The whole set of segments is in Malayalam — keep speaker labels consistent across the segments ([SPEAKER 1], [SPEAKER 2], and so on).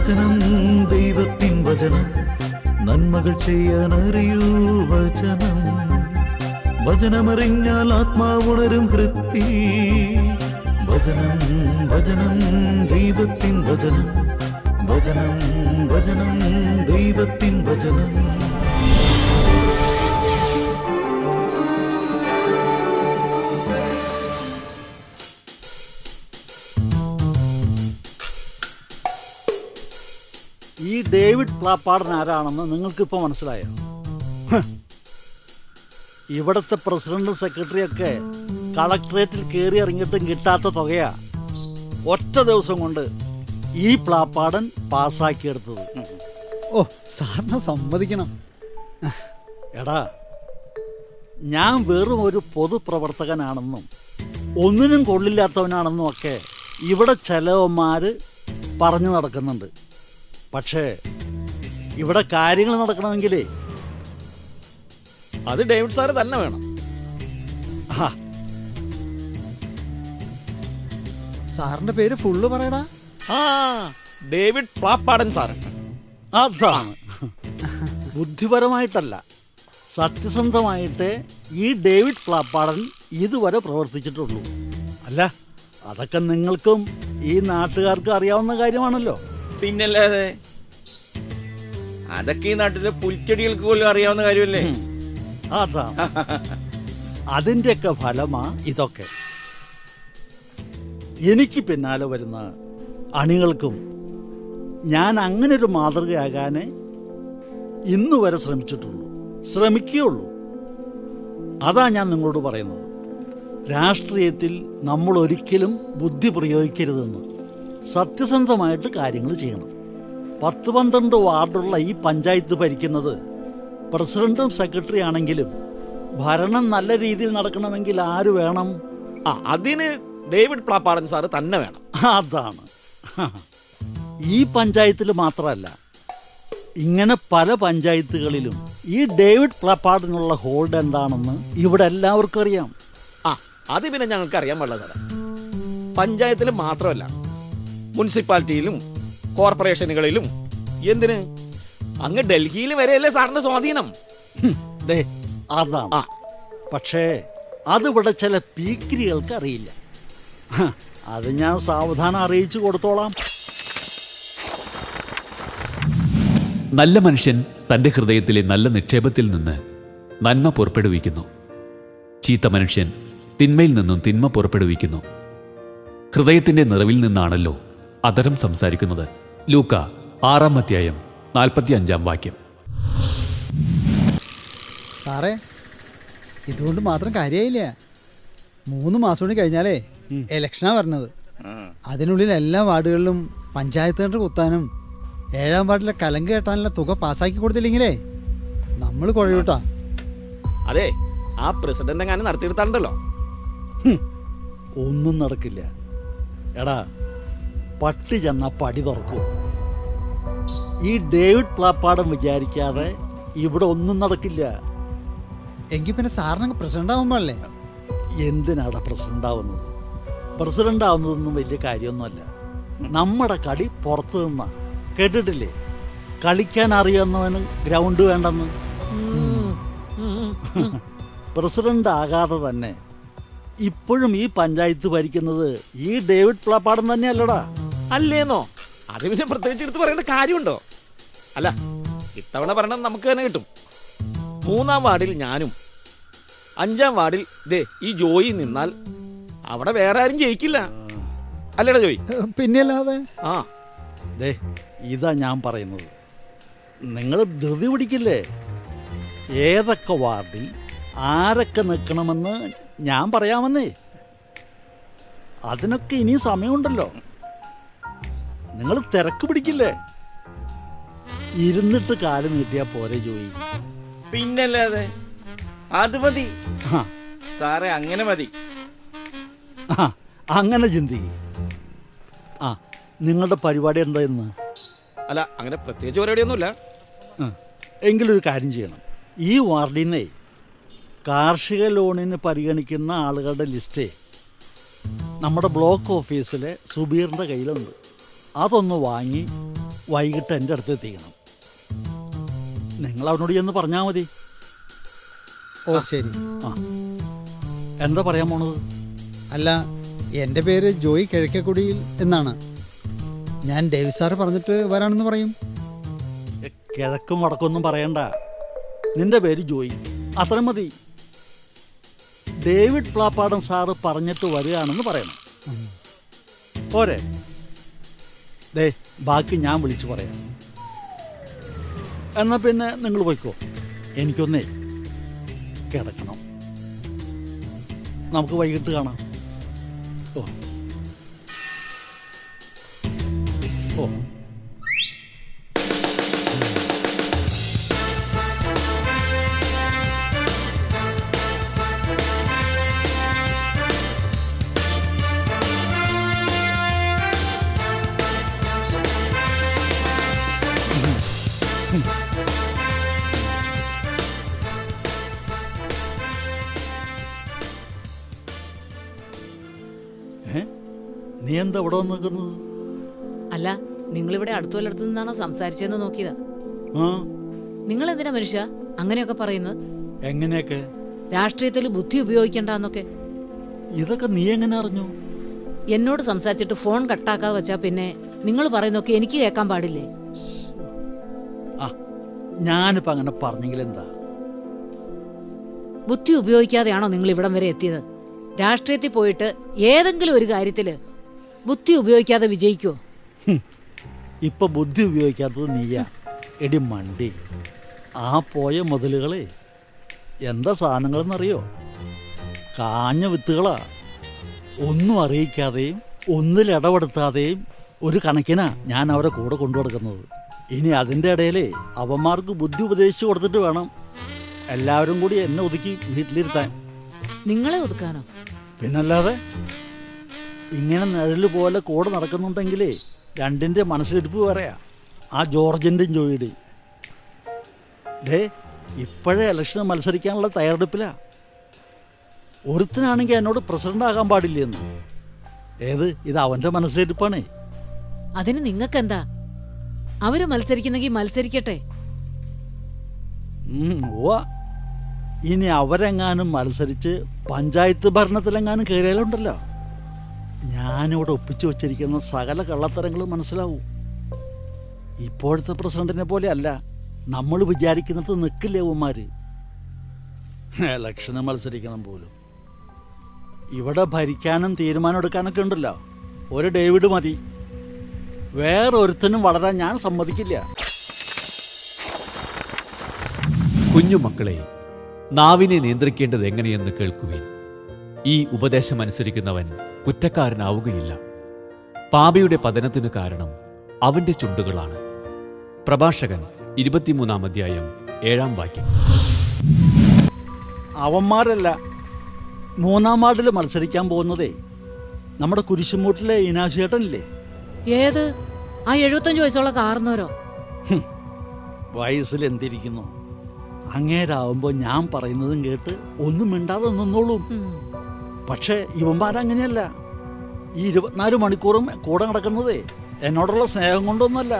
[SPEAKER 1] വചനം ദൈവത്തിൻ വചനം നന്മകൾ ചെയ്യാനറിയൂ വചനം. വചനമറിഞ്ഞാൽ ആത്മാവുണരും ഹൃത്തിൽ. വചനം വചനം ദൈവത്തിൻ വചനം. വചനം വചനം ദൈവത്തിൻ വചനം.
[SPEAKER 2] ഈ ഡേവിഡ് പ്ലാപ്പാടൻ ആരാണെന്ന് നിങ്ങൾക്കിപ്പോൾ മനസ്സിലായോ? ഇവിടുത്തെ പ്രസിഡന്റും സെക്രട്ടറിയൊക്കെ കളക്ടറേറ്റിൽ കയറി ഇറങ്ങിയിട്ടും കിട്ടാത്ത തുകയാ ഒറ്റ ദിവസം കൊണ്ട് ഈ പ്ലാപ്പാടൻ പാസ്സാക്കിയെടുത്തത്.
[SPEAKER 3] ഓ, സാറിനെ സമ്മതിക്കണം.
[SPEAKER 2] എടാ, ഞാൻ വെറും ഒരു പൊതുപ്രവർത്തകനാണെന്നും ഒന്നിനും കൊള്ളില്ലാത്തവനാണെന്നും ഒക്കെ ഇവിടെ ചിലവന്മാര് പറഞ്ഞു നടക്കുന്നുണ്ട്. പക്ഷേ ഇവിടെ കാര്യങ്ങൾ നടക്കണമെങ്കിലേ
[SPEAKER 4] അത് ഡേവിഡ് സാറ് തന്നെ വേണം.
[SPEAKER 3] സാറിന്റെ പേര് ഫുള്ള് പറയടാ.
[SPEAKER 4] ആ, ഡേവിഡ് പ്ലാപ്പാടൻ സാറ്.
[SPEAKER 2] അതാണ്. ബുദ്ധിപരമായിട്ടല്ല, സത്യസന്ധമായിട്ട് ഈ ഡേവിഡ് പ്ലാപ്പാടൻ ഇതുവരെ പ്രവർത്തിച്ചിട്ടുള്ളൂ. അല്ല, അതൊക്കെ നിങ്ങൾക്കും ഈ നാട്ടുകാർക്കും അറിയാവുന്ന കാര്യമാണല്ലോ.
[SPEAKER 4] പിന്നല്ലാതെ, അതൊക്കെ ഈ നാട്ടിലെ പുൽച്ചെടികൾക്ക് പോലും അറിയാവുന്ന കാര്യമല്ലേ.
[SPEAKER 2] അതാണ്. അതിൻ്റെയൊക്കെ ഫലമാ ഇതൊക്കെ. എനിക്ക് പിന്നാലെ വരുന്ന അണികൾക്കും ഞാൻ അങ്ങനെ ഒരു മാതൃകയാകാനേ ഇന്നു വരെ ശ്രമിച്ചിട്ടുള്ളൂ, ശ്രമിക്കുകയുള്ളൂ. അതാ ഞാൻ നിങ്ങളോട് പറയുന്നത്. രാഷ്ട്രീയത്തിൽ നമ്മൾ ഒരിക്കലും ബുദ്ധി പ്രയോഗിക്കരുതെന്ന്. സത്യസന്ധമായിട്ട് കാര്യങ്ങൾ ചെയ്യണം. 10-12 വാർഡുള്ള ഈ പഞ്ചായത്ത് ഭരിക്കുന്നത് പ്രസിഡന്റും സെക്രട്ടറി ആണെങ്കിലും ഭരണം നല്ല രീതിയിൽ നടക്കണമെങ്കിൽ ആര് വേണം?
[SPEAKER 4] അതിന് ഡേവിഡ് പ്ലാപ്പാടൻ സാറ് തന്നെ വേണം.
[SPEAKER 2] അതാണ്. ഈ പഞ്ചായത്തിൽ മാത്രമല്ല, ഇങ്ങനെ പല പഞ്ചായത്തുകളിലും ഈ ഡേവിഡ് പ്ലാപ്പാടനുള്ള ഹോൾഡ് എന്താണെന്ന് ഇവിടെ എല്ലാവർക്കും അറിയാം.
[SPEAKER 4] അത് പിന്നെ ഞങ്ങൾക്ക് അറിയാൻ പാടില്ല സാറേ. പഞ്ചായത്തിൽ മാത്രമല്ല, മുനിസിപ്പാലിറ്റിയിലും കോർപ്പറേഷനുകളിലും, എന്തിന് അങ്ങ് ഡൽഹിയിൽ വരെയല്ലേ സാറിന്റെ സ്വാധീനം.
[SPEAKER 2] അതാണ്. പക്ഷേ അതിവിടെ ചില പീക്കിരികൾക്ക് അറിയില്ല. അത് ഞാൻ സാവധാനം അറിയിച്ചു കൊടുത്തോളാം.
[SPEAKER 5] നല്ല മനുഷ്യൻ തൻ്റെ ഹൃദയത്തിലെ നല്ല നിക്ഷേപത്തിൽ നിന്ന് നന്മ പുറപ്പെടുവിക്കുന്നു. ചീത്ത മനുഷ്യൻ തിന്മയിൽ നിന്നും തിന്മ പുറപ്പെടുവിക്കുന്നു. ഹൃദയത്തിൻ്റെ നിറവിൽ നിന്നാണല്ലോ അധരം സംസാരിക്കുന്നത്. ലൂക്ക 6:45
[SPEAKER 3] സാറേ, ഇതുകൊണ്ട് മാത്രം കാര്യമായില്ല. 3 മാസം കൂടി കഴിഞ്ഞാലേ ഇലക്ഷനാ പറഞ്ഞത്. അതിനുള്ളിൽ എല്ലാ വാർഡുകളിലും പഞ്ചായത്ത് സെന്റർ കുത്താനും 7-ാം വാർഡിലെ കലങ്ക് കെട്ടാനുള്ള തുക പാസ്സാക്കി കൊടുത്തില്ലെങ്കിലേ നമ്മൾ കുഴയൂട്ടാ.
[SPEAKER 4] അതെ, ആ പ്രസിഡന്റ് എങ്ങാനും നടത്തിയെടുത്താണ്ടല്ലോ.
[SPEAKER 2] ഒന്നും നടക്കില്ല. എടാ, പട്ടി ചെന്ന പടി തുറക്കൂ. ഈ ഡേവിഡ് പ്ലാപ്പാടൻ വിചാരിക്കാതെ ഇവിടെ ഒന്നും നടക്കില്ല.
[SPEAKER 3] എങ്കിൽ പിന്നെ സാറിനങ്ങ് പ്രസിഡന്റ് ആവുമ്പോഴല്ലേ?
[SPEAKER 2] എന്തിനാടാ പ്രസിഡന്റ് ആവുന്നത്? പ്രസിഡന്റ് ആവുന്നതൊന്നും വലിയ കാര്യമൊന്നുമല്ല. നമ്മുടെ കളി പുറത്തു നിന്നാ. കേട്ടിട്ടില്ലേ, കളിക്കാൻ അറിയാവുന്നവന് ഗ്രൗണ്ട് വേണ്ടെന്ന്. പ്രസിഡന്റ് ആകാതെ തന്നെ ഇപ്പോഴും ഈ പഞ്ചായത്ത് ഭരിക്കുന്നത് ഈ ഡേവിഡ് പ്ലാപ്പാടൻ തന്നെയല്ലടാ.
[SPEAKER 4] അല്ലേന്നോ? അത് പിന്നെ പ്രത്യേകിച്ച് എടുത്ത് പറയേണ്ട കാര്യമുണ്ടോ? അല്ല, ഇത്തവണ ഭരണം നമുക്ക് തന്നെ കിട്ടും. 3-ാം വാർഡിൽ ഞാനും 5-ാം വാർഡിൽ ഈ ജോയി നിന്നാൽ അവിടെ വേറെ ആരും ജയിക്കില്ല. അല്ലേടാ ജോയി?
[SPEAKER 3] പിന്നെയല്ലാതെ.
[SPEAKER 2] ഇതാ ഞാൻ പറയുന്നത്. നിങ്ങൾ ധൃതി പിടിക്കില്ലേ? ഏതൊക്കെ വാർഡിൽ ആരൊക്കെ നിൽക്കണമെന്ന് ഞാൻ പറയാമെന്നേ. അതിനൊക്കെ ഇനി സമയമുണ്ടല്ലോ. നിങ്ങൾ തിരക്ക് പിടിക്കില്ലേ? ഇരുന്നിട്ട് കാല് നീട്ടിയാ പോരെ ജോയി?
[SPEAKER 6] പിന്നല്ലാതെ, അത് മതി സാറേ, അങ്ങനെ മതി.
[SPEAKER 2] അങ്ങനെ ചിന്തിക്കുക. നിങ്ങളുടെ പരിപാടി എന്താ ഇന്ന്?
[SPEAKER 4] അല്ല, അങ്ങനെ പ്രത്യേകിച്ച് പരിപാടിയൊന്നുമില്ല.
[SPEAKER 2] എങ്കിലൊരു കാര്യം ചെയ്യണം. ഈ വാർഡിൽ നിന്നേ കാർഷിക ലോണിന് പരിഗണിക്കുന്ന ആളുകളുടെ ലിസ്റ്റേ നമ്മുടെ ബ്ലോക്ക് ഓഫീസിലെ സുബീറിൻ്റെ കയ്യിലുണ്ട്. അതൊന്ന് വാങ്ങി വൈകിട്ട് എൻ്റെ അടുത്ത് എത്തിക്കണം. നിങ്ങൾ അവനോട് ചെന്ന് പറഞ്ഞാൽ മതി.
[SPEAKER 3] ഓ ശരി.
[SPEAKER 2] ആ, എന്താ പറയാൻ പോണത്?
[SPEAKER 3] അല്ല, എൻ്റെ പേര് ജോയി കിഴക്കേക്കുടിയിൽ എന്നാണ്. ഞാൻ ഡേവിസ് സാറ് പറഞ്ഞിട്ട് വരാണെന്ന് പറയും.
[SPEAKER 2] കിഴക്കും വടക്കൊന്നും പറയണ്ട, നിന്റെ പേര് ജോയി, അത്ര മതി. ഡേവിഡ് പ്ലാപ്പാടൻ സാറ് പറഞ്ഞിട്ട് വരികയാണെന്ന് പറയണം. പോരെ? ദേ, ബാക്കി ഞാൻ വിളിച്ചു പറയാം. എന്നാൽ പിന്നെ നിങ്ങൾ പോയിക്കോ, എനിക്കൊന്നേ കിടക്കണം. നമുക്ക് വൈകിട്ട് കാണാം. ഓ ഓ നീ എന്താ ഇവിടെ വന്ന് നിൽക്കുന്നത്?
[SPEAKER 7] അല്ല, നിങ്ങളിവിടെ അടുത്തു വല്ലടത്തു നിന്നാണോ സംസാരിച്ചതെന്ന് നോക്കിയതാ.
[SPEAKER 2] ആ,
[SPEAKER 7] നിങ്ങൾ എന്തിനാ മനുഷ്യ അങ്ങനെയൊക്കെ പറയുന്നത്?
[SPEAKER 2] എങ്ങനെയൊക്കെ?
[SPEAKER 7] രാഷ്ട്രീയത്തിൽ ബുദ്ധി ഉപയോഗിക്കണ്ടെന്നൊക്കെ.
[SPEAKER 2] ഇതൊക്കെ നീ എങ്ങനെ അറിഞ്ഞു?
[SPEAKER 7] എന്നോട് സംസാരിച്ചിട്ട് ഫോൺ കട്ടാക്കാതെ വെച്ചാ പിന്നെ നിങ്ങൾ പറയുന്നൊക്കെ എനിക്ക് കേൾക്കാൻ പാടില്ലേ?
[SPEAKER 2] ആ, ഞാനിപ്പോൾ അങ്ങനെ പറഞ്ഞെങ്കിൽ എന്താ?
[SPEAKER 7] ബുദ്ധി ഉപയോഗിക്കാതെയാണോ നിങ്ങൾ ഇവിടം വരെ എത്തിയത്? രാഷ്ട്രീയത്തിൽ പോയിട്ട് ഏതെങ്കിലും ഒരു കാര്യത്തില് ബുദ്ധി ഉപയോഗിക്കാതെ വിജയിക്കോ?
[SPEAKER 2] ഇപ്പൊ ബുദ്ധി ഉപയോഗിക്കാത്തത് നീയാ. എടി മണ്ടി, ആ പോയ മുതലുകളെ എന്താ സാധനങ്ങളെന്നറിയോ? കാഞ്ഞ വിത്തുകളാ. ഒന്നും അറിയിക്കാതെയും ഒന്നിൽ ഇടപെടുത്താതെയും ഒരു കണക്കിനാ ഞാൻ അവരെ കൂടെ കൊണ്ടുനടക്കുന്നത്. ഇനി അതിൻ്റെ ഇടയിലേ അവന്മാർക്ക് ബുദ്ധി ഉപദേശിച്ചു കൊടുത്തിട്ട് വേണം എല്ലാവരും കൂടി എന്നെ ഒതുക്കി വീട്ടിലിരുത്താൻ.
[SPEAKER 7] നിങ്ങളെ ഒതുക്കാനോ?
[SPEAKER 2] പിന്നല്ലാതെ. ഇങ്ങനെ നിഴല് പോലെ കൂടെ നടക്കുന്നുണ്ടെങ്കിലേ രണ്ടിൻ്റെ മനസ്സിലിരിപ്പ് പറയാ. ആ ജോർജിൻ്റെയും ജോയിയുടെയും. ഡേ, ഇപ്പോഴേ ഇലക്ഷന് മത്സരിക്കാനുള്ള തയ്യാറെടുപ്പിലാ. ഒരുത്തനാണെങ്കിൽ എന്നോട് പ്രസിഡന്റ് ആകാൻ പാടില്ലെന്ന്. ഏത്? ഇത് അവൻ്റെ മനസ്സിലിരിപ്പാണേ.
[SPEAKER 7] അതിന് നിങ്ങൾക്കെന്താ? അവര് മത്സരിക്കുന്നെങ്കിൽ മത്സരിക്കട്ടെ.
[SPEAKER 2] ഓ, ഇനി അവരെങ്ങാനും മത്സരിച്ച് പഞ്ചായത്ത് ഭരണത്തിലെങ്ങാനും കയറിയാലുണ്ടല്ലോ, ഞാനിവിടെ ഒപ്പിച്ചു വച്ചിരിക്കുന്ന സകല കള്ളത്തരങ്ങളും മനസ്സിലാവും. ഇപ്പോഴത്തെ പ്രസിഡന്റിനെ പോലെ അല്ല, നമ്മൾ വിചാരിക്കുന്നത് നിൽക്കില്ലേ അവന്മാര്. ഇലക്ഷന് മത്സരിക്കണം പോലും. ഇവിടെ ഭരിക്കാനും തീരുമാനം എടുക്കാനൊക്കെ ഉണ്ടല്ലോ ഒരു ഡേവിഡ് മതി. വേറെ ഒരുത്തനും വളരാൻ ഞാൻ സമ്മതിക്കില്ല.
[SPEAKER 5] കുഞ്ഞുമക്കളെ, നാവിനെ നിയന്ത്രിക്കേണ്ടത് എങ്ങനെയെന്ന് കേൾക്കുവിൻ. ഈ ഉപദേശമനുസരിക്കുന്നവൻ കുറ്റക്കാരനാവുകയില്ല. പാപിയുടെ പതനത്തിനു കാരണം അവന്റെ ചുണ്ടുകളാണ്. പ്രഭാഷകൻ 23-ാം അധ്യായം 7-ാം വാക്യം.
[SPEAKER 2] അവന്മാരല്ല, 3-ാം വാർഡിൽ മത്സരിക്കാൻ പോകുന്നതേ നമ്മുടെ കുരിശുമൂട്ടിലെ ഇനാശേട്ടനില്ലേ?
[SPEAKER 7] ഏത്? ആ 75 വയസ്സുള്ള കാർന്നോരോ?
[SPEAKER 2] വയസ്സിൽ എന്തിരിക്കുന്നു. അങ്ങേരാവുമ്പോൾ ഞാൻ പറയുന്നതും കേട്ട് ഒന്നും മിണ്ടാതെ നിന്നോളും. പക്ഷേ ഇവന്മാരങ്ങനെയല്ല. ഈ 24 മണിക്കൂറും കൂടെ നടക്കുന്നതേ എന്നോടുള്ള സ്നേഹം കൊണ്ടൊന്നുമല്ല.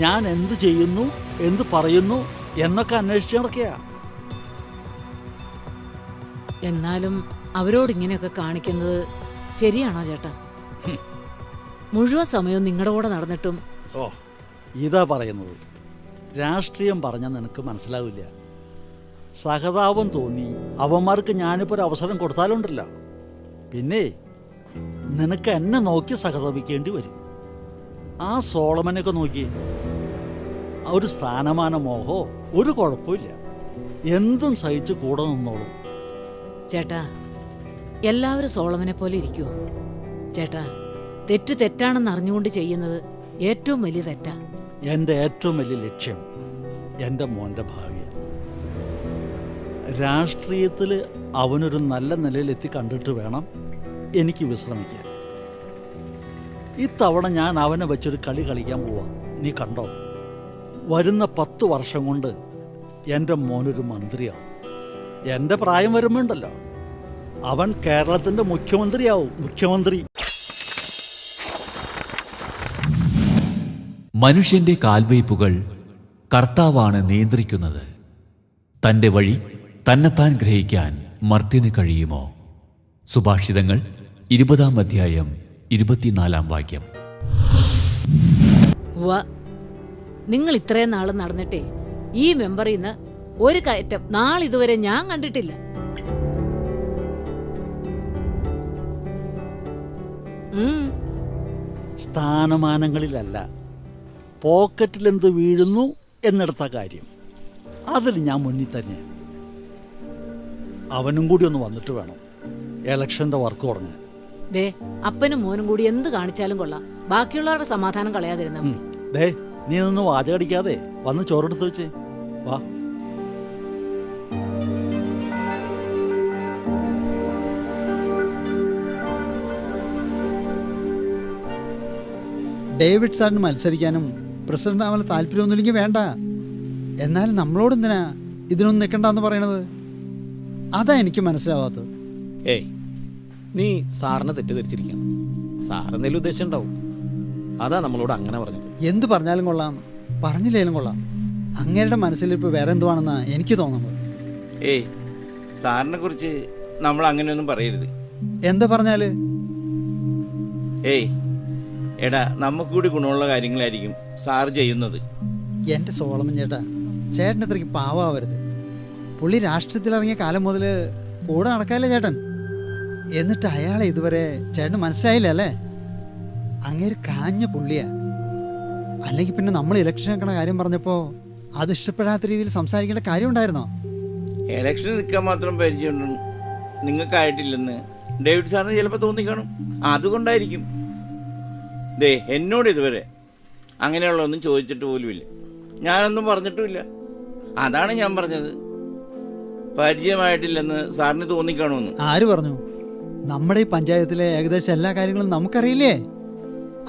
[SPEAKER 2] ഞാൻ എന്ത് ചെയ്യുന്നു, എന്ത് പറയുന്നു എന്നൊക്കെ അന്വേഷിച്ച് നടക്കുക.
[SPEAKER 7] എന്നാലും അവരോട് ഇങ്ങനെയൊക്കെ കാണിക്കുന്നത് ശരിയാണോ ചേട്ടാ? മുഴുവൻ സമയവും നിങ്ങളുടെ കൂടെ നടന്നിട്ടും.
[SPEAKER 2] ഓ, ഇതാ പറയുന്നത്. രാഷ്ട്രീയം പറഞ്ഞാൽ നിനക്ക് മനസ്സിലാവില്ല. സഹതാപം തോന്നി അവന്മാർക്ക് ഞാനിപ്പോൾ ഒരു അവസരം കൊടുത്താലുണ്ടല്ലോ, പിന്നെ നിനക്ക് എന്നെ നോക്കി സഹതപിക്കേണ്ടി വരും. ആ സോളമനൊക്കെ നോക്കി, ഒരു സ്ഥാനമാന മോഹോ ഒരു കുഴപ്പമില്ല, എന്തും സഹിച്ച് കൂടെ നിന്നോളും.
[SPEAKER 7] ചേട്ടാ, എല്ലാവരും സോളമനെ പോലെ ഇരിക്കുവോ? ചേട്ടാ, തെറ്റ് തെറ്റാണെന്ന് അറിഞ്ഞുകൊണ്ട് ചെയ്യുന്നത് ഏറ്റവും വലിയ തെറ്റാ.
[SPEAKER 2] എൻ്റെ ഏറ്റവും വലിയ ലക്ഷ്യം എൻ്റെ മോൻ്റെ ഭാവിയാണ്. രാഷ്ട്രീയത്തിൽ അവനൊരു നല്ല നിലയിലെത്തി കണ്ടിട്ട് വേണം എനിക്ക് വിശ്രമിക്കാൻ. ഇത്തവണ ഞാൻ അവനെ വെച്ചൊരു കളി കളിക്കാൻ പോവാം. നീ കണ്ടോ, വരുന്ന 10 വർഷം കൊണ്ട് എൻ്റെ മോനൊരു മന്ത്രിയാവും. എൻ്റെ പ്രായം വരുമ്പോണ്ടല്ലോ അവൻ കേരളത്തിൻ്റെ മുഖ്യമന്ത്രിയാവും. മുഖ്യമന്ത്രി.
[SPEAKER 5] മനുഷ്യന്റെ കാൽവയ്പുകൾ കർത്താവാണ് നിയന്ത്രിക്കുന്നത്. തൻ്റെ വഴി തന്നെത്താൻ ഗ്രഹിക്കാൻ മർത്യന് കഴിയുമോ? സുഭാഷിതങ്ങൾ 20-ാം അധ്യായം 24-ാം വാക്യം.
[SPEAKER 7] ഉവ്വ, നിങ്ങൾ ഇത്രയും നാള് നടന്നിട്ടേ ഈ മെമ്പറിൽ നിന്ന് ഒരു കയറ്റം നാളിതുവരെ ഞാൻ കണ്ടിട്ടില്ല.
[SPEAKER 2] സ്ഥാനമാനങ്ങളിലല്ല, പോക്കറ്റിലെന്ത് വീഴുന്നു എന്നിടത്ത കാര്യം. അതിൽ ഞാൻ മുന്നിൽ തന്നെ. അവനും കൂടി ഒന്ന് വന്നിട്ട് വേണം ഇലക്ഷന്റെ വർക്ക് തുടങ്ങാൻ.
[SPEAKER 7] ദേ, അപ്പനും മോനും കൂടി എന്ത് കാണിച്ചാലും കൊള്ളാം, ബാക്കിയുള്ളവരുടെ സമാധാനം കളയാതിരുന്നാ മതി.
[SPEAKER 2] ദേ, നീ നിന്ന് വാചകടിക്കാതെ വന്ന് ചോറെടുത്ത് വെച്ചേ. വാ.
[SPEAKER 3] ഡേവിഡ് സാറിന് മത്സരിക്കാനും പ്രസിഡന്റ് ആവാൻ താല്പര്യമൊന്നുമില്ലെങ്കിൽ വേണ്ട. എന്നാലും നമ്മളോട് എന്തിനാ ഇതിനൊന്നും നിൽക്കണ്ടെന്ന് പറയണത്? അതാ എനിക്ക് മനസ്സിലാവാത്തത്.
[SPEAKER 4] ഏയ്, നീ സാറിനെ തെറ്റിദ്ധരിച്ചിരിക്കണം. സാർ എന്തെങ്കിലും ഉദ്ദേശം ഉണ്ടാവും, അതാ നമ്മളോട് അങ്ങനെ പറഞ്ഞത്.
[SPEAKER 3] എന്തു പറഞ്ഞാലും കൊള്ളാം, പറഞ്ഞില്ലേലും കൊള്ളാം, അങ്ങേരുടെ മനസ്സിൽ ഇപ്പോൾ വേറെ എന്തുവാണെന്നാ എനിക്ക് തോന്നുന്നത്.
[SPEAKER 6] ഏയ്, സാറിനെ കുറിച്ച് നമ്മൾ അങ്ങനെയൊന്നും പറയരുത്.
[SPEAKER 3] എന്താ പറഞ്ഞാല്?
[SPEAKER 6] ഏയ് എടാ, നമുക്ക് കൂടി ഗുണമുള്ള കാര്യങ്ങളായിരിക്കും സാർ ചെയ്യുന്നത്.
[SPEAKER 3] എൻ്റെ സോളമൻ ചേട്ടാ, ചേട്ടൻ അത്രയ്ക്ക് പാവാവരുത്. പുള്ളി രാഷ്ട്രീയത്തിലിറങ്ങിയ കാലം മുതൽ കൂടെ നടക്കാല്ലേ ചേട്ടൻ. എന്നിട്ട് അയാളെ ഇതുവരെ ചേട്ടന് മനസ്സിലായില്ല അല്ലേ? അങ്ങേര് കാഞ്ഞ പുള്ളിയാ. അല്ലെങ്കിൽ പിന്നെ നമ്മൾ ഇലക്ഷൻ വെക്കണ കാര്യം പറഞ്ഞപ്പോൾ അത് ഇഷ്ടപ്പെടാത്ത രീതിയിൽ സംസാരിക്കേണ്ട കാര്യം ഉണ്ടായിരുന്നോ?
[SPEAKER 6] ഇലക്ഷന് നിൽക്കാൻ മാത്രം പരിചയമൊന്നും നിങ്ങൾക്കായിട്ടില്ലെന്ന് ഡേവിഡ് സാറിന് ചിലപ്പോൾ തോന്നിക്കാണും. അതുകൊണ്ടായിരിക്കും. ദേ, എന്നോട് ഇതുവരെ അങ്ങനെയുള്ളതൊന്നും ചോദിച്ചിട്ട് പോലുമില്ല, ഞാനൊന്നും പറഞ്ഞിട്ടുമില്ല. അതാണ് ഞാൻ പറഞ്ഞത്, പരിചയമായിട്ടില്ലെന്ന് സാറിന് തോന്നിക്കാണുമെന്ന്.
[SPEAKER 3] ആര് പറഞ്ഞു? നമ്മുടെ ഈ പഞ്ചായത്തിലെ ഏകദേശം എല്ലാ കാര്യങ്ങളും നമുക്കറിയില്ലേ.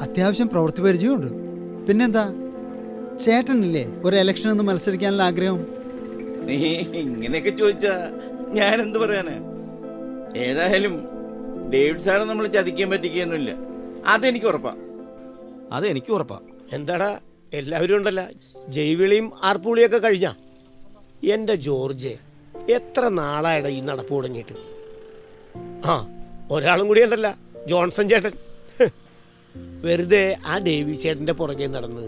[SPEAKER 3] അത്യാവശ്യം പ്രവൃത്തി പരിചയമുണ്ട്. പിന്നെന്താ, ചേട്ടനില്ലേ ഒരു ഇലക്ഷൻ ഒന്ന് മത്സരിക്കാനുള്ള ആഗ്രഹം?
[SPEAKER 6] നീ ഇങ്ങനെയൊക്കെ ചോദിച്ചാ ഞാൻ എന്ത് പറയാനാ? ഏതായാലും ഡേവിഡ് സാറ് നമ്മൾ ചതിക്കാൻ പറ്റിക്കൊന്നുമില്ല, അതെനിക്ക് ഉറപ്പാ.
[SPEAKER 4] അതെനിക്ക് ഉറപ്പാ.
[SPEAKER 8] എന്താടാ എല്ലാവരും ഉണ്ടല്ലോ, ജൈവിളിയും ആർപ്പുളിയൊക്കെ കഴിഞ്ഞാ? എൻ്റെ ജോർജ്, എത്ര നാളായിട ഈ നടപ്പ് തുടങ്ങിയിട്ട്? ആ, ഒരാളും കൂടി ഉണ്ടല്ല, ജോൺസൺ ചേട്ടൻ. വെറുതെ ആ ഡേവി ചേട്ടൻ്റെ പുറകെ നടന്ന്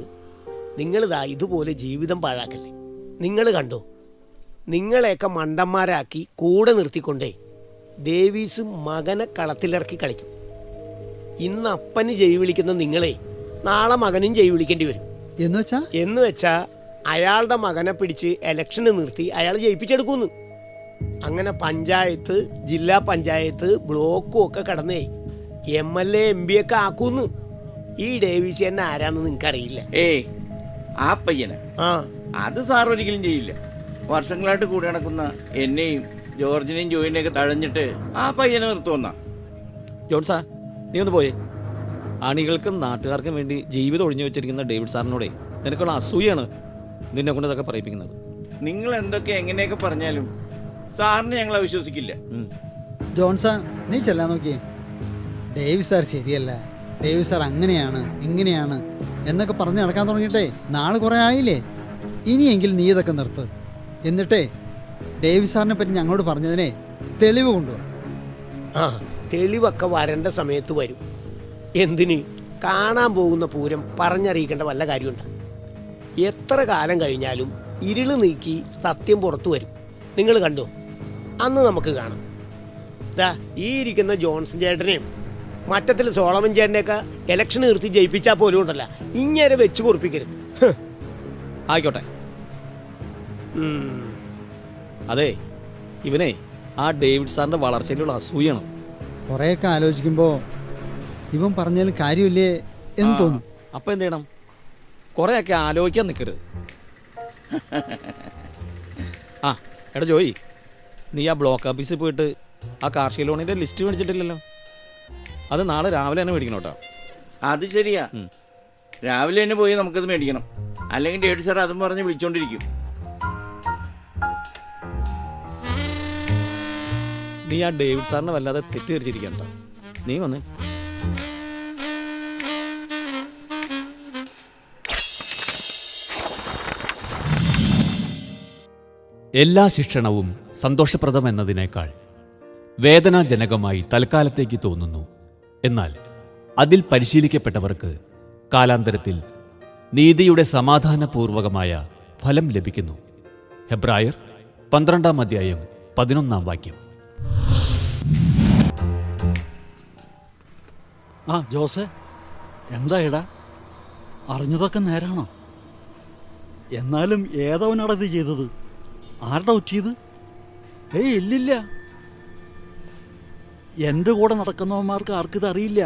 [SPEAKER 8] നിങ്ങളിതാ ഇതുപോലെ ജീവിതം പാഴാക്കല്ലേ. നിങ്ങൾ കണ്ടോ, നിങ്ങളെയൊക്കെ മണ്ടന്മാരാക്കി കൂടെ നിർത്തിക്കൊണ്ടേ ഡേവീസ് മകനെ കളത്തിലിറക്കി കളിക്കും. ഇന്ന് അപ്പന് ജയ് വിളിക്കുന്ന നിങ്ങളെ നാളെ മകനും ജയ് വിളിക്കേണ്ടി വരും. എന്ന് വെച്ചാ അയാളുടെ മകനെ പിടിച്ച് ഇലക്ഷന് നിർത്തി അയാൾ ജയിപ്പിച്ചെടുക്കുന്നു. അങ്ങനെ പഞ്ചായത്ത്, ജില്ലാ പഞ്ചായത്ത്, ബ്ലോക്കും ഒക്കെ കടന്നേ MLA MB ഒക്കെ ആക്കുന്നു. ഈ ഡേവിസ് എന്നെ ആരാന്ന് നിങ്ങൾക്കറിയില്ല.
[SPEAKER 6] ഏയ്, ആ പയ്യനെ അത് സാർ ഒരിക്കലും ചെയ്യില്ല. വർഷങ്ങളായിട്ട് കൂടെ നടക്കുന്ന എന്നെയും ജോർജിനെയും ജോയിനെയൊക്കെ തഴഞ്ഞിട്ട് ആ പയ്യനെ നിർത്തുവന്നാ.
[SPEAKER 4] ജോൺസാ, നീ ഒന്ന് പോയേ. അണികൾക്കും നാട്ടുകാർക്കും വേണ്ടി ജീവിതം ഒഴിഞ്ഞു വെച്ചിരിക്കുന്ന ഡേവിഡ് സാറിനോടെ നിനക്കുള്ള അസൂയാണ് നിന്നെ കൊണ്ട് ഇതൊക്കെ പറയിപ്പിക്കുന്നത്.
[SPEAKER 6] നിങ്ങൾ എന്തൊക്കെ എങ്ങനെയൊക്കെ പറഞ്ഞാലും സാറിന് ഞങ്ങളെ വിശ്വസിക്കില്ല.
[SPEAKER 3] ജോൺസാ, നീ ചെല്ലാൻ നോക്കിയേ. ഡേവിഡ് സാർ ശരിയല്ല, ഡേവിഡ് സാർ അങ്ങനെയാണ് ഇങ്ങനെയാണ് എന്നൊക്കെ പറഞ്ഞ് നടക്കാൻ തുടങ്ങിയിട്ടേ നാളെ കുറേ ആയില്ലേ. ഇനിയെങ്കിലും നീ ഇതൊക്കെ നിർത്ത്. എന്നിട്ടേ ഡേവിഡ് സാറിനെ പറ്റി ഞങ്ങളോട് പറഞ്ഞതിനെ തെളിവ് കൊണ്ടുപോകും.
[SPEAKER 8] തെളിവൊക്കെ വരേണ്ട സമയത്ത് വരും. എന്തിന്? കാണാൻ പോകുന്ന പൂരം പറഞ്ഞറിയിക്കേണ്ട വല്ല കാര്യമുണ്ട്? എത്ര കാലം കഴിഞ്ഞാലും ഇരുള് നീക്കി സത്യം പുറത്തു വരും. നിങ്ങൾ കണ്ടോ? അന്ന് നമുക്ക് കാണാം. ദാ ഈ ഇരിക്കുന്ന ജോൺസൺ ചേട്ടനെയും മറ്റത്തിൽ സോളമൻ ചേട്ടനെയൊക്കെ ഇലക്ഷൻ നിർത്തി ജയിപ്പിച്ചാൽ പോലും ഉണ്ടല്ല, ഇങ്ങനെ വെച്ച് പൊറപ്പിക്കരുത്.
[SPEAKER 4] ആയിക്കോട്ടെ. അതെ, ഇവനെ ആ ഡേവിഡ് സാറിന്റെ വളർച്ചയിലുള്ള അസൂയാണ്.
[SPEAKER 3] കുറേയൊക്കെ ആലോചിക്കുമ്പോൾ ഇവൻ പറഞ്ഞാലും കാര്യമില്ലേ എന്ന് തോന്നും.
[SPEAKER 4] അപ്പം എന്ത് ചെയ്യണം? കുറേയൊക്കെ ആലോചിക്കാൻ നിൽക്കരുത്. ആ എടാ ജോയി, നീ ആ ബ്ലോക്ക് ഓഫീസിൽ പോയിട്ട് ആ കാർഷിക ലോണിൻ്റെ ലിസ്റ്റ് മേടിച്ചിട്ടില്ലല്ലോ. അത് നാളെ രാവിലെ തന്നെ മേടിക്കണം കേട്ടോ.
[SPEAKER 6] അത് ശരിയാ, രാവിലെ തന്നെ പോയി നമുക്കത് മേടിക്കണം. അല്ലെങ്കിൽ ഡേവിഡ് സാർ അതും പറഞ്ഞ് വിളിച്ചോണ്ടിരിക്കും.
[SPEAKER 4] നീ ആ ഡേവിഡ് സാറിനെ വല്ലാതെ തെറ്റിദ്ധരിച്ചിരിക്കണ്ട. നീ വന്നേ.
[SPEAKER 5] എല്ലാ ശിക്ഷണവും സന്തോഷപ്രദമെന്നതിനേക്കാൾ വേദനാജനകമായി തൽക്കാലത്തേക്ക് തോന്നുന്നു. എന്നാൽ അതിൽ പരിശീലിക്കപ്പെട്ടവർക്ക് കാലാന്തരത്തിൽ നീതിയുടെ സമാധാനപൂർവകമായ ഫലം ലഭിക്കുന്നു. ഹെബ്രായർ 12-ാം അധ്യായം 11-ാം വാക്യം.
[SPEAKER 2] ആ ജോസേ, എന്താ ഇടാ, അറിഞ്ഞതൊക്കെ നേരാണോ? എന്നാലും ഏതവനാണ് ഇത് ചെയ്തത്? ആരുടെ ഒറ്റിയത്? ഇല്ലില്ല, എൻ്റെ കൂടെ നടക്കുന്നവന്മാർക്ക് ആർക്കിത് അറിയില്ല.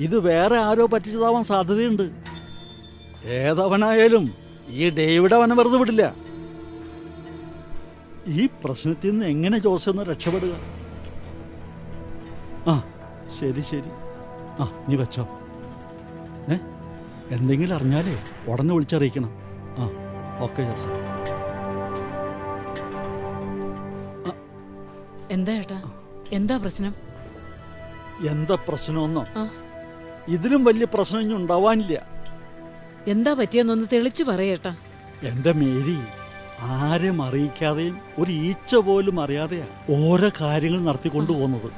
[SPEAKER 2] ഇത് വേറെ ആരോ പറ്റിച്ചതാവാൻ സാധ്യതയുണ്ട്. ഏതവനായാലും ഈ ഡേവിഡ് അവനെ വെറുതെ വിടില്ല. ഈ പ്രശ്നത്തിൽ നിന്ന് എങ്ങനെ ജോസൊന്ന് രക്ഷപ്പെടുക? ആ ശരി ശരി, ആ നീ വെച്ചോ. എന്തെങ്കിലും അറിഞ്ഞാലേ ഉടനെ വിളിച്ചറിയിക്കണം. ആ ഓക്കെ ജോസ.
[SPEAKER 7] എന്താ ഏട്ടാ, എന്താ പ്രശ്നം?
[SPEAKER 2] എന്താ പ്രശ്നമൊന്നോ? ഇതിലും വലിയ പ്രശ്നം ഇനി ഉണ്ടാവാനില്ല.
[SPEAKER 7] എന്താ പറ്റിയെന്നൊന്ന് തെളിച്ചു പറയേട്ടാ.
[SPEAKER 2] എൻ്റെ മേരി ആരെയും അറിയിക്കാതെയും ഒരു ഈച്ച പോലും അറിയാതെയാ ഓരോ കാര്യങ്ങൾ നടത്തിക്കൊണ്ടു പോകുന്നത്.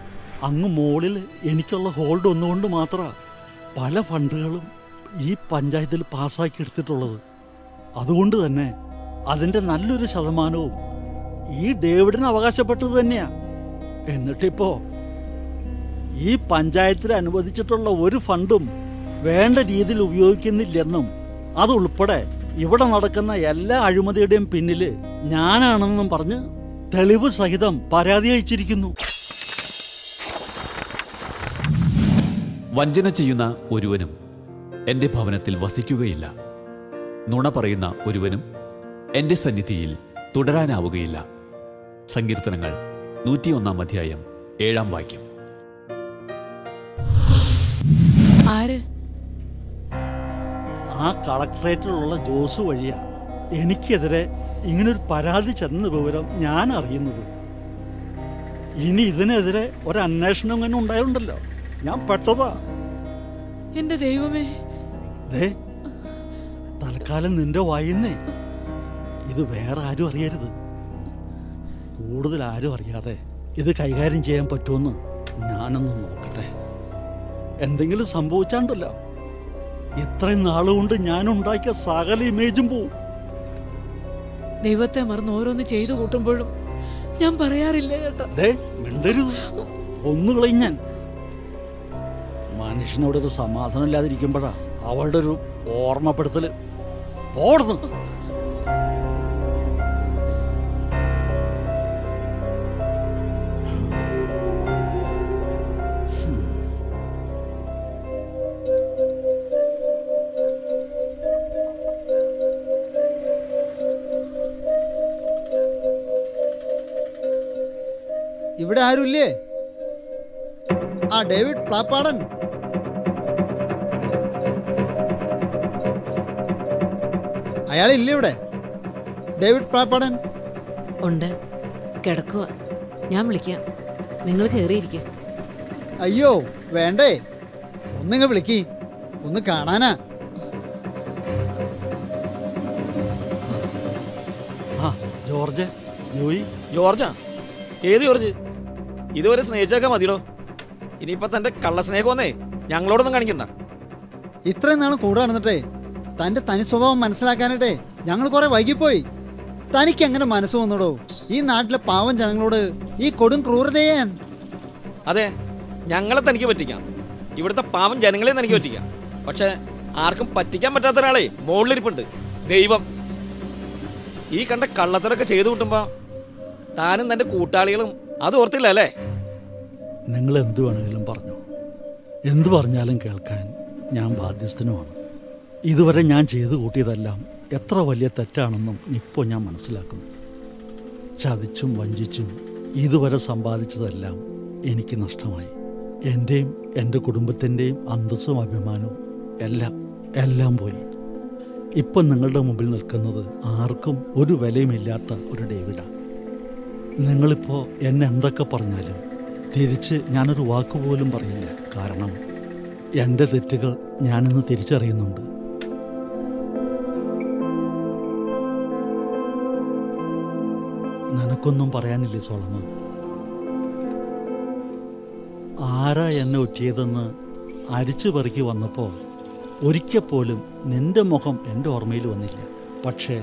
[SPEAKER 2] അങ്ങ് മുകളിൽ എനിക്കുള്ള ഹോൾഡ് ഒന്നുകൊണ്ട് മാത്രമാണ് പല ഫണ്ടുകളും ഈ പഞ്ചായത്തിൽ പാസ്സാക്കി എടുത്തിട്ടുള്ളത്. അതുകൊണ്ട് തന്നെ അതിൻ്റെ നല്ലൊരു ശതമാനവും ഈ ഡേവിഡിന് അവകാശപ്പെട്ടത് തന്നെയാ. എന്നിട്ടിപ്പോ ഈ പഞ്ചായത്തിൽ അനുവദിച്ചിട്ടുള്ള ഒരു ഫണ്ടും വേണ്ട രീതിയിൽ ഉപയോഗിക്കുന്നില്ലെന്നും അതുൾപ്പെടെ ഇവിടെ നടക്കുന്ന എല്ലാ അഴിമതിയുടെയും പിന്നില് ഞാനാണെന്നും പറഞ്ഞ് തെളിവ് സഹിതം പരാതി അയച്ചിരിക്കുന്നു.
[SPEAKER 5] വഞ്ചന ചെയ്യുന്ന ഒരുവനും എൻ്റെ ഭവനത്തിൽ വസിക്കുകയില്ല. നുണ പറയുന്ന ഒരുവനും എൻ്റെ സന്നിധിയിൽ തുടരാനാവുകയില്ല. സങ്കീർത്തനങ്ങൾ 101-ാം അധ്യായം 7-ാം വാക്യം.
[SPEAKER 7] ആര്?
[SPEAKER 2] ആ കളക്ട്രേറ്റിലുള്ള ജോസ് വഴിയാ എനിക്കെതിരെ ഇങ്ങനൊരു പരാതി ചെന്ന വിവരം ഞാൻ അറിയുന്നത്. ഇനി ഇതിനെതിരെ ഒരു അന്വേഷണം ഇങ്ങനെ ഉണ്ടായിട്ടുണ്ടല്ലോ, ഞാൻ പെട്ടതാ.
[SPEAKER 7] എന്റെ ദൈവമേ,
[SPEAKER 2] ദേ തൽക്കാലം നിന്റെ വായിന്നേ ഇത് വേറെ ആരും അറിയരുത്. കൂടുതൽ ആരും അറിയാതെ ഇത് കൈകാര്യം ചെയ്യാൻ പറ്റുമെന്ന് ഞാനൊന്ന് നോക്കട്ടെ. എന്തെങ്കിലും സംഭവിച്ചാണ്ടല്ലോ ഇത്രയും നാളുകൊണ്ട് ഞാൻ ഉണ്ടാക്കിയ സകല ഇമേജും പോവും.
[SPEAKER 7] ദൈവത്തെ മറന്ന് ഓരോന്ന് ചെയ്തു കൂട്ടുമ്പോഴും ഞാൻ പറയാറില്ല ചേട്ടാ.
[SPEAKER 2] ദേ മിണ്ടരുത്, ഒന്നുകളയും ഞാൻ. മനുഷ്യനോട് ഒരു സമാധാനം ഇല്ലാതിരിക്കുമ്പോഴാ അവളുടെ ഒരു ഓർമ്മപ്പെടുത്തല്. പോടുന്നു.
[SPEAKER 3] ഇവിടെ ആരുമില്ലേ? ആ ഡേവിഡ് പ്ലാപ്പാടൻ, അയാളില്ലേ ഇവിടെ? ഡേവിഡ് പ്ലാപ്പാടൻ
[SPEAKER 7] ഉണ്ട്, കിടക്കുക. ഞാൻ വിളിക്കാം, നിങ്ങൾ കയറിയിരിക്കുക.
[SPEAKER 3] അയ്യോ വേണ്ടേ, ഒന്നിങ്ങ് വിളിക്കി, ഒന്ന് കാണാനാ.
[SPEAKER 2] ആ ജോർജ്, ജോയി.
[SPEAKER 4] ജോർജാ? ഏത് ജോർജ്? ഇതുവരെ സ്നേഹിച്ചേക്കാൻ മതിയോ? ഇനിയിപ്പോ തന്റെ കള്ളസ്നേഹമൊന്നേ ഞങ്ങളോടൊന്നും കാണിക്കണ്ട.
[SPEAKER 3] ഇത്രയും നാളും കൂടെ നടന്നിട്ടേ തന്റെ തനി സ്വഭാവം മനസ്സിലാക്കാനായിട്ടേ ഞങ്ങൾ കുറെ വൈകിപ്പോയി. തനിക്ക് എങ്ങനെ മനസ്സ് വന്നോടോ ഈ നാട്ടിലെ പാവം ജനങ്ങളോട് ഈ കൊടും ക്രൂരത ചെയ്യാൻ?
[SPEAKER 4] അതെ, ഞങ്ങളെ തനിക്ക് പറ്റിക്കാം, ഇവിടുത്തെ പാവം ജനങ്ങളെ തനിക്ക് പറ്റിക്കാം. പക്ഷെ ആർക്കും പറ്റിക്കാൻ പറ്റാത്ത ഒരാളെ മുകളിലിരിപ്പുണ്ട്, ദൈവം. ഈ കണ്ട കള്ളത്തരൊക്കെ ചെയ്തു കൂട്ടുമ്പോ താനും തന്റെ കൂട്ടാളികളും അത് ഓർത്തില്ല അല്ലേ?
[SPEAKER 2] നിങ്ങൾ എന്തു വേണമെങ്കിലും പറഞ്ഞു, എന്തു പറഞ്ഞാലും കേൾക്കാൻ ഞാൻ ബാധ്യസ്ഥനുമാണ്. ഇതുവരെ ഞാൻ ചെയ്തു കൂട്ടിയതെല്ലാം എത്ര വലിയ തെറ്റാണെന്നും ഇപ്പോൾ ഞാൻ മനസ്സിലാക്കുന്നു. ചതിച്ചും വഞ്ചിച്ചും ഇതുവരെ സമ്പാദിച്ചതെല്ലാം എനിക്ക് നഷ്ടമായി. എൻ്റെയും എൻ്റെ കുടുംബത്തിൻ്റെയും അന്തസ്സും അഭിമാനവും എല്ലാം പോയി. ഇപ്പം നിങ്ങളുടെ മുമ്പിൽ നിൽക്കുന്നത് ആർക്കും ഒരു വിലയുമില്ലാത്ത ഒരു ഡേവിഡാണ്. നിങ്ങളിപ്പോൾ എന്നെ എന്തൊക്കെ പറഞ്ഞാലും തിരിച്ച് ഞാനൊരു വാക്കുപോലും പറയില്ല. കാരണം എൻ്റെ തെറ്റുകൾ ഞാനിന്ന് തിരിച്ചറിയുന്നുണ്ട്. നിനക്കൊന്നും പറയാനില്ലേ സോളമ? ആരാ എന്നെ ഒറ്റിയതെന്ന് അരിച്ചു പെറുക്കി വന്നപ്പോൾ ഒരിക്കൽ പോലും നിന്റെ മുഖം എൻ്റെ ഓർമ്മയിൽ വന്നില്ല. പക്ഷേ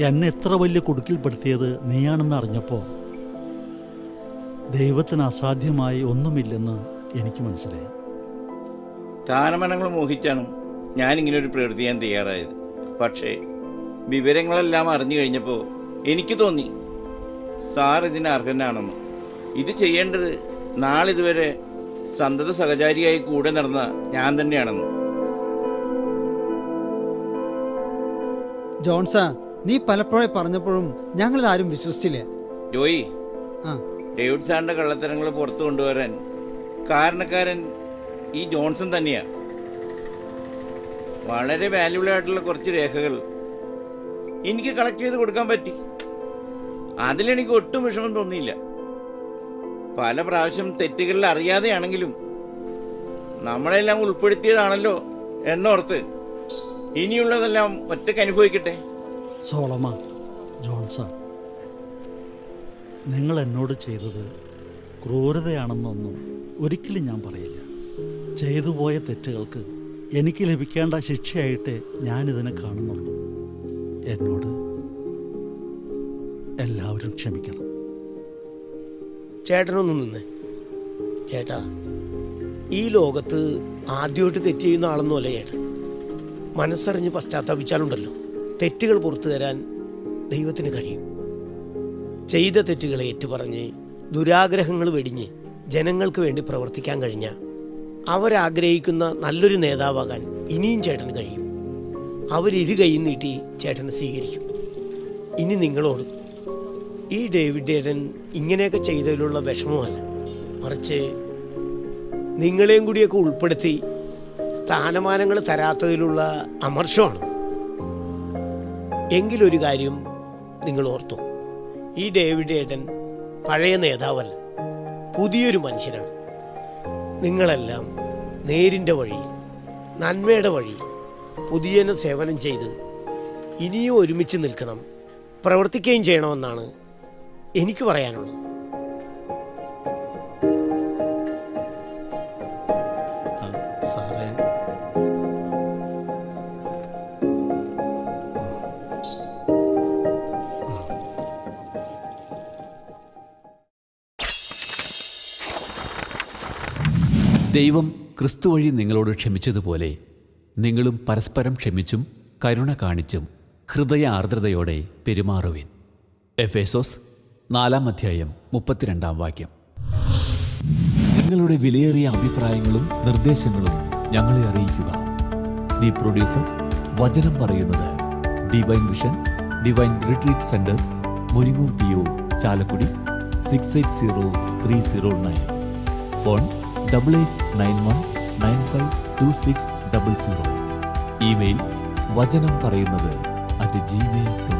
[SPEAKER 2] എന്നെ എത്ര വലിയ കുടുക്കിൽപ്പെടുത്തിയത് നീയാണെന്ന് അറിഞ്ഞപ്പോൾ ദൈവത്തിന് അസാധ്യമായി ഒന്നുമില്ലെന്ന് എനിക്ക് മനസ്സിലായി.
[SPEAKER 6] സ്ഥാനമാനങ്ങൾ മോഹിച്ചാണ് ഞാനിങ്ങനെ ഒരു പ്രവൃത്തി ചെയ്യാൻ തയ്യാറായത്. പക്ഷേ വിവരങ്ങളെല്ലാം അറിഞ്ഞു കഴിഞ്ഞപ്പോൾ എനിക്ക് തോന്നി സാർ ഇതിന് അർഹനാണെന്ന്. ഇത് ചെയ്യേണ്ടത് നാളിതുവരെ സന്തത സഹചാരിയായി കൂടെ നടന്ന ഞാൻ തന്നെയാണെന്ന്.
[SPEAKER 3] ജോൺസാ, നീ പലപ്പോഴായി പറഞ്ഞപ്പോഴും ഞങ്ങളിതാരും വിശ്വസിച്ചില്ല.
[SPEAKER 6] ജോയി,
[SPEAKER 3] ആ
[SPEAKER 6] ഡേവിഡ് സാറിന്റെ കള്ളത്തരങ്ങൾ പുറത്തു കൊണ്ടുവരാൻ കാരണക്കാരൻ ഈ ജോൺസൺ തന്നെയാ. വളരെ വാല്യുബിൾ ആയിട്ടുള്ള കുറച്ച് രേഖകൾ എനിക്ക് കളക്ട് ചെയ്ത് കൊടുക്കാൻ പറ്റി. അതിലെനിക്ക് ഒട്ടും വിഷമം തോന്നിയില്ല. പല പ്രാവശ്യം തെറ്റുകളിൽ അറിയാതെയാണെങ്കിലും നമ്മളെല്ലാം ഉൾപ്പെടുത്തിയതാണല്ലോ എന്നോർത്ത് ഇനിയുള്ളതെല്ലാം ഒറ്റയ്ക്ക് അനുഭവിക്കട്ടെ.
[SPEAKER 2] സോളമ, ജോൺസ, നിങ്ങൾ എന്നോട് ചെയ്തത് ക്രൂരതയാണെന്നൊന്നും ഒരിക്കലും ഞാൻ പറയില്ല. ചെയ്തു പോയ തെറ്റുകൾക്ക് എനിക്ക് ലഭിക്കേണ്ട ശിക്ഷയായിട്ട് ഞാനിതിനെ കാണുന്നുള്ളൂ. എന്നോട് എല്ലാവരും ക്ഷമിക്കണം.
[SPEAKER 8] ചേട്ടനൊന്ന് നിന്ന്. ചേട്ടാ, ഈ ലോകത്ത് ആദ്യമായിട്ട് തെറ്റ് ചെയ്യുന്ന ആളൊന്നുമല്ല ചേട്ടൻ. മനസ്സറിഞ്ഞ് പശ്ചാത്തപിച്ചാലുണ്ടല്ലോ തെറ്റുകൾ പുറത്തു തരാൻ ദൈവത്തിന് കഴിയും. ചെയ്ത തെറ്റുകളെ ഏറ്റുപറഞ്ഞ് ദുരാഗ്രഹങ്ങൾ വെടിഞ്ഞ് ജനങ്ങൾക്ക് വേണ്ടി പ്രവർത്തിക്കാൻ കഴിഞ്ഞാൽ അവരാഗ്രഹിക്കുന്ന നല്ലൊരു നേതാവാകാൻ ഇനിയും ചേട്ടന് കഴിയും. അവരിരു കൈയും നീട്ടി ചേട്ടനെ സ്വീകരിക്കും. ഇനി നിങ്ങളോട് ഈ ഡേവിഡ് ഏട്ടൻ ഇങ്ങനെയൊക്കെ ചെയ്തതിലുള്ള വിഷമമല്ല, മറിച്ച് നിങ്ങളെയും കൂടിയൊക്കെ ഉൾപ്പെടുത്തി സ്ഥാനമാനങ്ങൾ തരാത്തതിലുള്ള അമർഷമാണ്. എങ്കിലൊരു കാര്യം നിങ്ങൾ ഓർത്തു, ഈ ഡേവിഡ് ഏട്ടൻ പഴയ നേതാവല്ല, പുതിയൊരു മനുഷ്യനാണ്. നിങ്ങളെല്ലാം നേരിൻ്റെ വഴിയിൽ, നന്മയുടെ വഴിയിൽ പുതിയനെ സേവനം ചെയ്ത് ഇനിയും ഒരുമിച്ച് നിൽക്കണം, പ്രവർത്തിക്കുകയും ചെയ്യണമെന്നാണ് എനിക്ക് പറയാനുള്ളത്.
[SPEAKER 4] സാറേ,
[SPEAKER 5] ദൈവം ക്രിസ്തു വഴി നിങ്ങളോട് ക്ഷമിച്ചതുപോലെ നിങ്ങളും പരസ്പരം ക്ഷമിച്ചും കരുണ കാണിച്ചും ഹൃദയ ആർദ്രതയോടെ പെരുമാറുവിൻ. എഫേസോസ് 4:32.
[SPEAKER 9] നിങ്ങളുടെ വിലയേറിയ അഭിപ്രായങ്ങളും നിർദ്ദേശങ്ങളും ഞങ്ങളെ അറിയിക്കുക. ദി പ്രൊഡ്യൂസർ, വചനം പറയുന്നത്, divine vision, divine retreat centre, Muringoor PO, Chalakudy 680309. Phone 8891952600. Email വചനം പറയുന്നത് @gmail.com.